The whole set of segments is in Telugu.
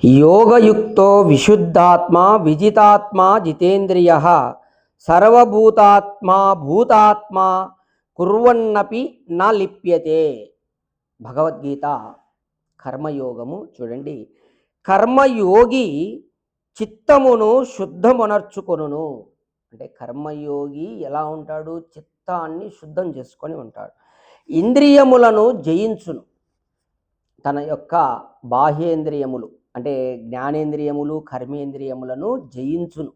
యోగయుక్తో విశుద్ధాత్మా విజితాత్మా జితేంద్రియ సర్వభూతాత్మా భూతాత్మా కుర్వన్నపి న లిప్యతే. భగవద్గీత కర్మయోగము చూడండి. కర్మయోగి చిత్తమును శుద్ధమునర్చుకొనును. అంటే కర్మయోగి ఎలా ఉంటాడు? చిత్తాన్ని శుద్ధం చేసుకొని ఉంటాడు. ఇంద్రియములను జయించును. తన యొక్క బాహ్యేంద్రియములు అంటే జ్ఞానేంద్రియములు కర్మేంద్రియములను జయించును.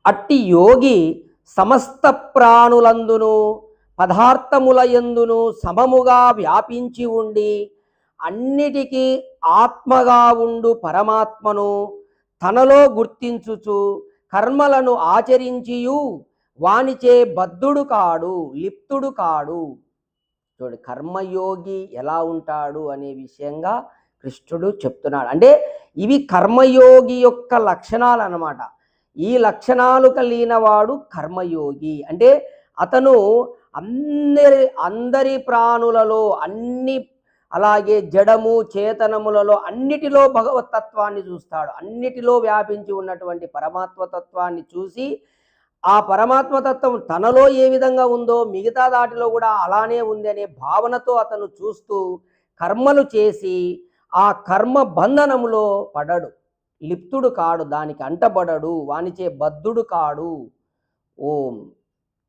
అట్టి యోగి సమస్త ప్రాణులందును పదార్థముల యందును సమముగా వ్యాపించి ఉండి అన్నిటికీ ఆత్మగా ఉండు పరమాత్మను తనలో గుర్తించుచు కర్మలను ఆచరించియు వానిచే బద్ధుడు కాడు, లిప్తుడు కాడు. చూడండి, కర్మయోగి ఎలా ఉంటాడు అనే విషయంగా కృష్ణుడు చెప్తున్నాడు. అంటే ఇవి కర్మయోగి యొక్క లక్షణాలు అన్నమాట. ఈ లక్షణాలు కలిగిన వాడు కర్మయోగి. అంటే అతను అందరి ప్రాణులలో అలాగే జడము చేతనములలో అన్నిటిలో భగవతత్వాన్ని చూస్తాడు. అన్నిటిలో వ్యాపించి ఉన్నటువంటి పరమాత్మతత్వాన్ని చూసి ఆ పరమాత్మతత్వం తనలో ఏ విధంగా ఉందో మిగతా దాటిలో కూడా అలానే ఉంది అనే భావనతో అతను చూస్తూ కర్మలు చేసి ఆ కర్మ బంధనములో పడడు, లిప్తుడు కాడు, దానికి అంటబడడు, వానిచే బద్ధుడు కాడు. ఓం